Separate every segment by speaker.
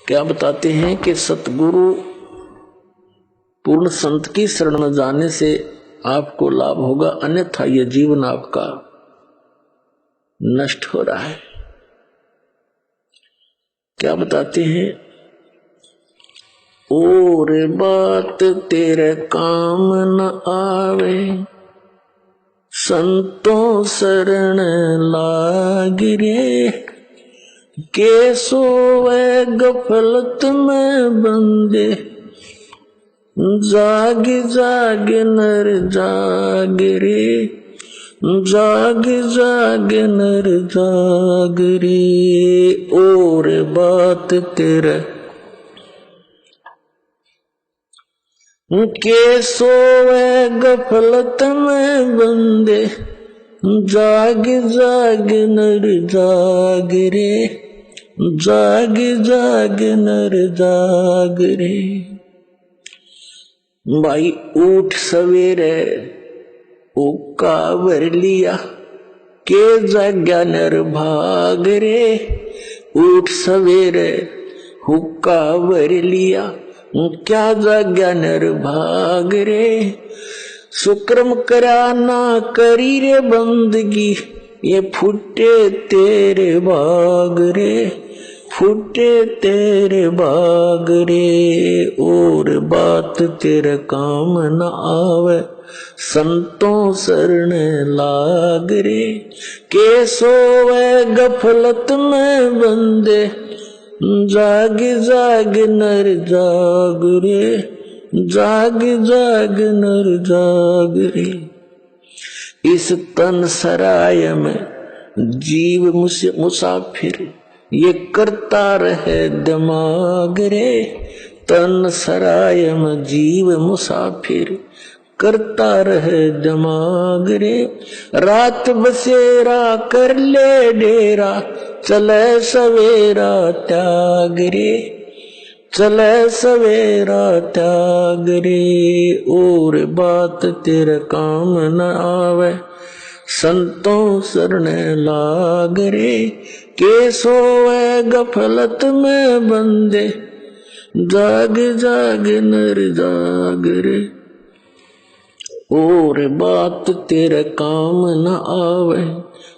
Speaker 1: क्या बताते हैं कि सतगुरु पूर्ण संत की शरण में जाने से आपको लाभ होगा, अन्यथा यह जीवन आपका नष्ट हो रहा है। क्या बताते हैं, और बात तेरे काम न आवे, संतों शरण लाग रे, के सोवे गफलत में बंदे, जाग जाग नर जाग रे, जाग जाग नर जाग रे। और बात तेरे के सोवे गफलत में बंदे, जाग जाग नर जाग रे, जाग जाग नर जाग रे। भाई उठ सवेरे उक्का भर लिया, के जाग्या नर भाग रे। उठ सवेरे हुक्का भर लिया, क्या जाग्या नर भाग रे। सुक्रम करा ना करी रे बंदगी, ये फुटे तेरे बाग रे, फुटे तेरे बाग रे। और बात तेरे काम न आवे, संतों शरण लाग रे, के सोवे गफलत में बंदे, जाग जाग नर जाग रे, जाग जाग नर जाग रे। इस तन सराय में जीव मुसाफिर, ये करता रहे दिमाग रे। तन सराय में जीव मुसाफिर, करता रहे दिमाग रे। रात बसेरा कर ले डेरा, चले सवेरा त्याग रे, चले सवेरा त्याग रे। और बात तेरे काम न आवे, संतों शरण लाग रे, के सोवे गफलत में बंदे, जाग जाग नर जाग रे। और बात तेरे काम न आवे,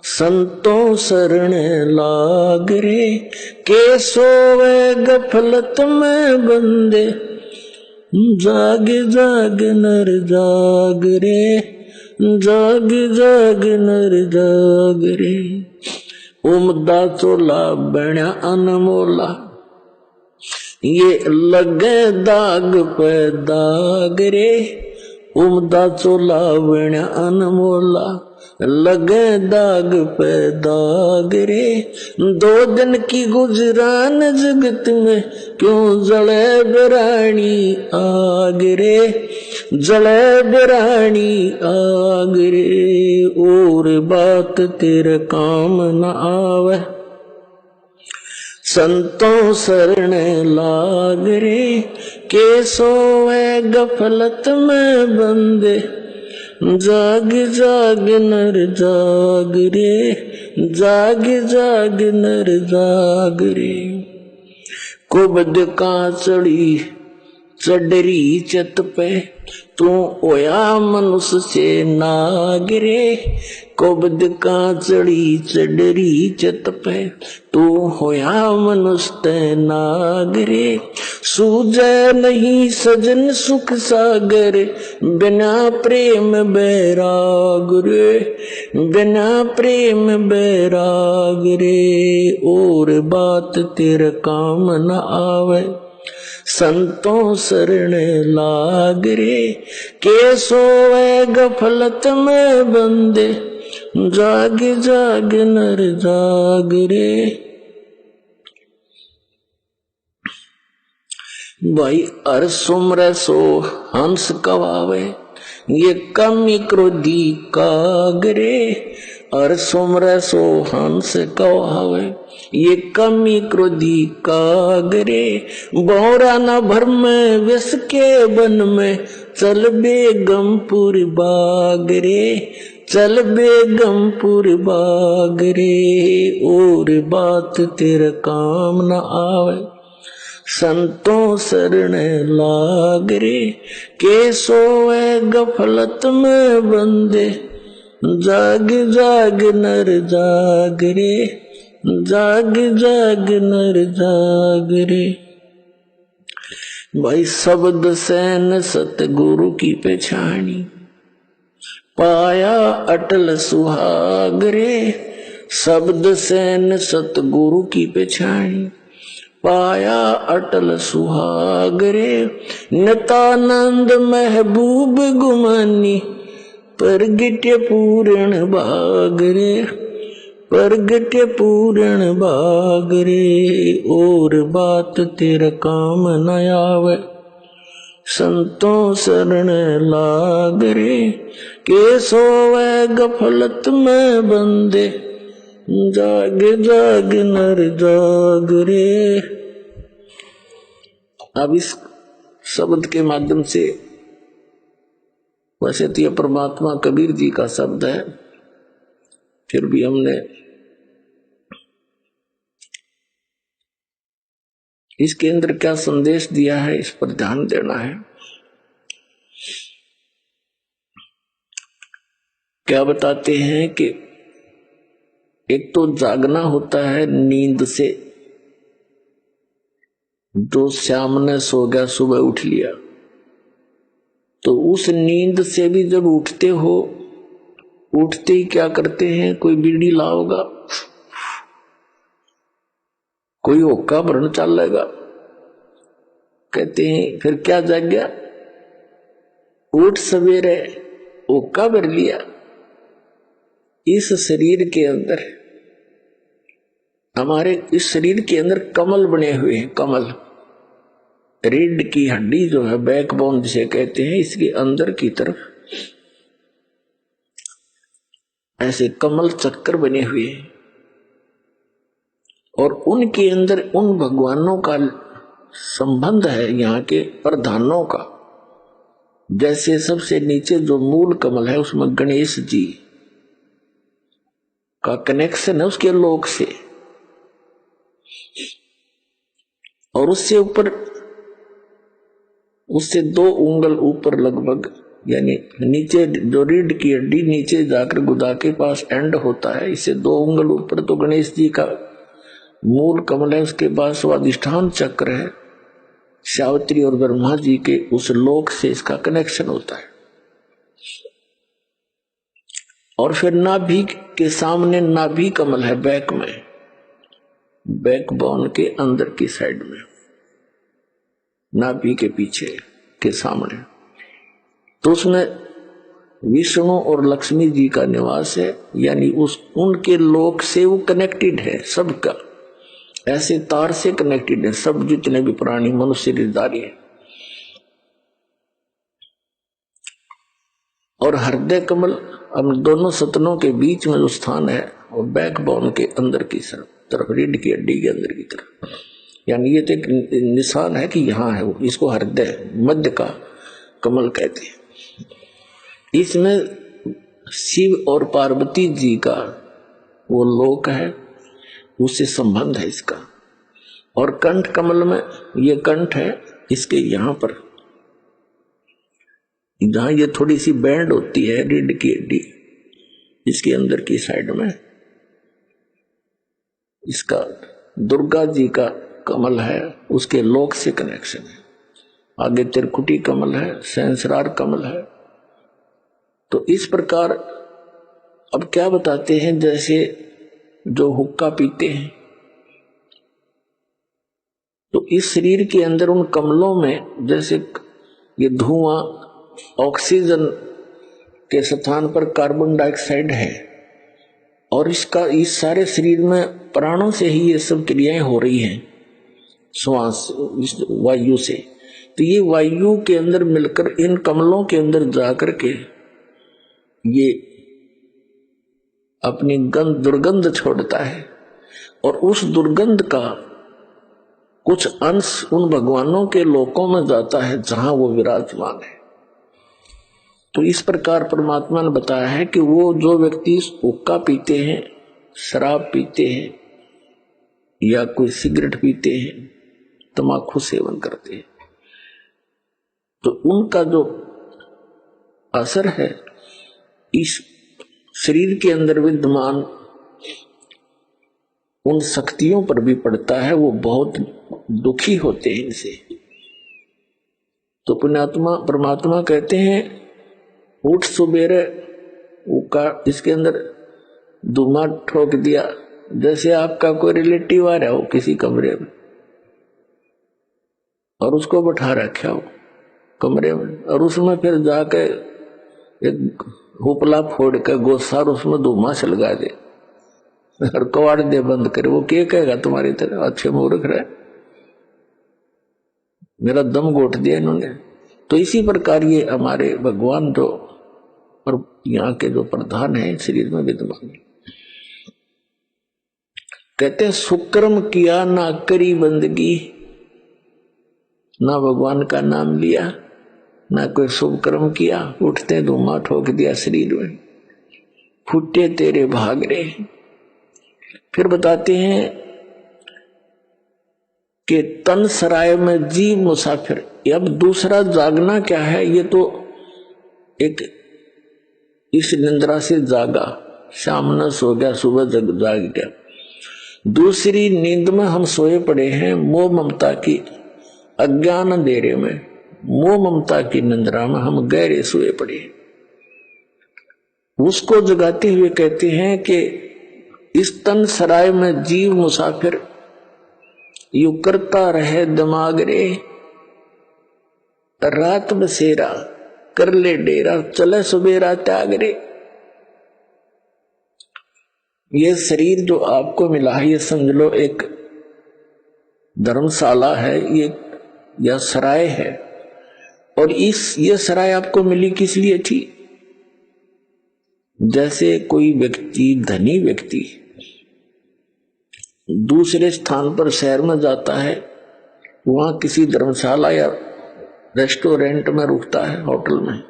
Speaker 1: संतों शरण लाग रे, के सोवे गफलत में बंदे, जाग जाग नर जाग रे, जाग जाग नर जाग रे। उमदा चोला बण्या अनमोला, ये लगे दाग पे दाग रे। उमदा चोला बण्या अनमोला, लगे दाग पे दाग रे। दो दिन की गुजरान जगत में, क्यों जले बिरानी आग रे, जले बिरानी आग रे। और बात तेरे काम न आवे, संतों शरण लाग रे, के सोवे गफलत में बंदे, जाग जाग नर जाग रे, जाग जाग नर जाग रे। कुबद का चढ़ी चडरी चत पे, तू ओया मनुष्य से नाग रे। कुबद का चढ़ी चडरी चत पे, तू होया मनुष्य ते नाग रे। सूझे नहीं सजन सुख सागर, बिना प्रेम बैराग रे, बिना प्रेम बैराग रे। और बात तेरे काम न आवे, संतों शरण लाग रे, के सोवे गफलत में बंदे, जाग जाग नर जाग रे। भाई हर सुमर सो हंस कवावे, ये कमी क्रोधी कागरे। हर सुमर सो हंस कवावे, ये कमी क्रोधी कागरे। बोरा न भर में विष के वन में, चल बेगमपुर बागरे, चल बेगमपुर बागरे। और बात तेरे काम न आवे, संतों शरण लाग रे, के सोए गफलत में बंदे, जाग जाग नर जाग रे, जाग जाग नर जाग रे। भाई शब्द सैन सतगुरु की पहचानी, पाया अटल सुहाग रे। शब्द सैन सतगुरु की पहचानी, पाया अटल सुहाग रे। नितानंद महबूब गुमानी, प्रगट्य पूर्ण भाग रे, प्रगट्य पूर्ण भाग रे। और बात तेरा काम न आवे, संतों शरण लाग रे, के सोवे गफलत में बंदे, जाग जाग नर जाग रे। अब इस शब्द के माध्यम से, वैसे तो यह परमात्मा कबीर जी का शब्द है, फिर भी हमने इसके अंदर क्या संदेश दिया है इस पर ध्यान देना है। क्या बताते हैं कि एक तो जागना होता है नींद से, जो शाम ने सो गया सुबह उठ लिया, तो उस नींद से भी जब उठते हो, उठते ही क्या करते हैं, कोई बीड़ी लाओगा, कोई होक्का भरन चलेगा, कहते हैं फिर क्या जाग गया, उठ सवेरे होक्का भर लिया। इस शरीर के अंदर, हमारे इस शरीर के अंदर कमल बने हुए हैं, कमल, रीढ़ की हड्डी जो है, बैकबोन जिसे कहते हैं, इसके अंदर की तरफ ऐसे कमल चक्कर बने हुए हैं, और उनके अंदर उन भगवानों का संबंध है, यहाँ के प्रधानों का। जैसे सबसे नीचे जो मूल कमल है, उसमें गणेश जी का कनेक्शन है उसके लोक से, और उससे ऊपर, उससे 2 उंगल ऊपर लगभग, यानी नीचे जो रीढ़ की हड्डी नीचे जाकर गुदा के पास एंड होता है, इससे 2 उंगल ऊपर तो गणेश जी का मूल कमल है, उसके बाद स्वादिष्ठान चक्र है, सावित्री और ब्रह्मा जी के उस लोक से इसका कनेक्शन होता है। और फिर नाभि के सामने नाभि कमल है, बैक में, बैकबोन के अंदर की साइड में, नाभि के पीछे के सामने, तो उसमें विष्णु और लक्ष्मी जी का निवास है, यानी उस उनके लोक से वो कनेक्टेड है सबका, ऐसे तार से कनेक्टेड है सब, जितने भी प्राणी मनुष्य रिश्तेदारी है। और हृदय कमल अब दोनों सतनों के बीच में जो स्थान है, और बैकबोन के अंदर की तरफ, रीढ़ की हड्डी के अंदर की तरफ, यानी ये तो एक निशान है कि यहाँ है वो, इसको हृदय मध्य का कमल कहते हैं। इसमें शिव और पार्वती जी का वो लोक है, उससे संबंध है इसका। और कंठ कमल में, ये कंठ है, इसके यहाँ पर जहां ये थोड़ी सी बैंड होती है रीढ़ की हड्डी, इसके अंदर की साइड में इसका दुर्गा जी का कमल है, उसके लोक से कनेक्शन है। आगे त्रिकुटी कमल है, सहस्रार कमल है। तो इस प्रकार अब क्या बताते हैं, जैसे जो हुक्का पीते हैं, तो इस शरीर के अंदर उन कमलों में जैसे ये धुआं ऑक्सीजन के स्थान पर कार्बन डाइऑक्साइड है, और इसका इस सारे शरीर में प्राणों से ही ये सब क्रियाएं हो रही हैं, श्वास इस वायु से। तो ये वायु के अंदर मिलकर इन कमलों के अंदर जाकर के ये अपनी दुर्गंध छोड़ता है, और उस दुर्गंध का कुछ अंश उन भगवानों के लोकों में जाता है जहां वो विराजमान है। तो इस प्रकार परमात्मा ने बताया है कि वो जो व्यक्ति हुक्का पीते हैं, शराब पीते हैं, या कोई सिगरेट पीते हैं, तम्बाकू सेवन करते हैं, तो उनका जो असर है इस शरीर के अंदर विद्यमान उन शक्तियों पर भी पड़ता है, वो बहुत दुखी होते हैं इनसे। तो पुण्यात्मा परमात्मा कहते हैं उठ सुबेरे का इसके अंदर धुआं ठोक दिया, जैसे आपका कोई रिलेटिव आ रहा हो किसी कमरे में और उसको बैठा रखा हो कमरे में, और उसमें फिर जाके एक हुपला फोड़ के गोसार उसमें धुआं छलगा दे और कवाड़ दे बंद करे, वो क्या कहेगा तुम्हारी तरह अच्छे मूर्ख रहे, मेरा दम घोट दिया इन्होंने। तो इसी प्रकार ये हमारे भगवान जो और यहाँ के जो प्रधान है शरीर में विद्यमान, कहते हैं सुक्रम किया ना करी बंदगी, ना भगवान का नाम लिया ना कोई शुभ कर्म किया, उठते धुआं ठोक दिया शरीर में, फूटे तेरे भाग रे। फिर बताते हैं कि तन सराय में जीव मुसाफिर। अब दूसरा जागना क्या है, ये तो एक इस निंद्रा से जागा, शाम न सो गया सुबह जाग गया। दूसरी नींद में हम सोए पड़े हैं मोह ममता की अज्ञान अंधेरे में, मोह ममता की निंद्रा में हम गहरे सोए पड़े। उसको जगाते हुए कहते हैं कि इस तन सराय में जीव मुसाफिर यू करता रहे दिमाग रे, रात बसेरा कर ले डेरा चले सुबेरा त्याग रे। ये शरीर जो आपको मिला है ये समझ लो एक धर्मशाला है, ये या सराय है, और ये सराय आपको मिली किस लिए थी? जैसे कोई व्यक्ति धनी व्यक्ति दूसरे स्थान पर शहर में जाता है, वहां किसी धर्मशाला या रेस्टोरेंट में रुकता है, होटल में,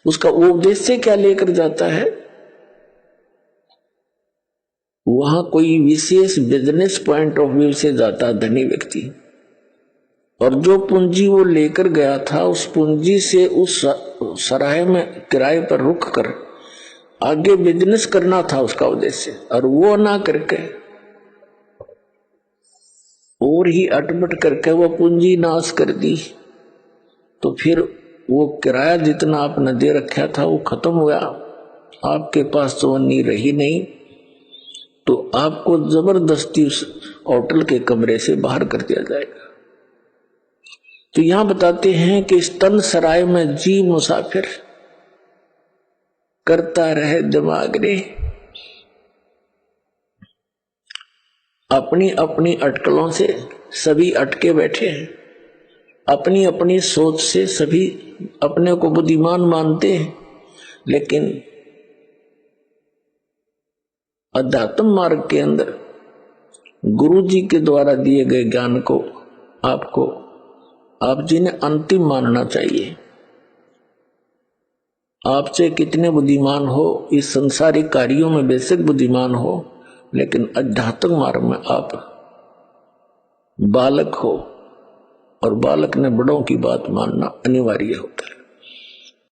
Speaker 1: उसका वो उद्देश्य क्या लेकर जाता है? वहां कोई विशेष बिजनेस पॉइंट ऑफ व्यू से जाता है धनी व्यक्ति, और जो पूंजी वो लेकर गया था उस पूंजी से उस सराय में किराए पर रुक कर आगे बिजनेस करना था उसका उद्देश्य, और वो ना करके और ही अटपट करके वो पूंजी नाश कर दी, तो फिर वो किराया जितना आपने दे रखा था वो खत्म हुआ, आपके पास तो वही रही नहीं, तो आपको जबरदस्ती उस होटल के कमरे से बाहर कर दिया जाएगा। तो यहां बताते हैं कि इस तन सराय में जी मुसाफिर करता रहे दिमाग रे, अपनी अपनी अटकलों से सभी अटके बैठे हैं, अपनी अपनी सोच से सभी अपने को बुद्धिमान मानते हैं, लेकिन अध्यात्म मार्ग के अंदर गुरु जी के द्वारा दिए गए ज्ञान को आप जिन्हें अंतिम मानना चाहिए। आपसे कितने बुद्धिमान हो, इस संसारिक कार्यों में बेशक बुद्धिमान हो, लेकिन अध्यात्म मार्ग में आप बालक हो, और बालक ने बड़ों की बात मानना अनिवार्य होता है।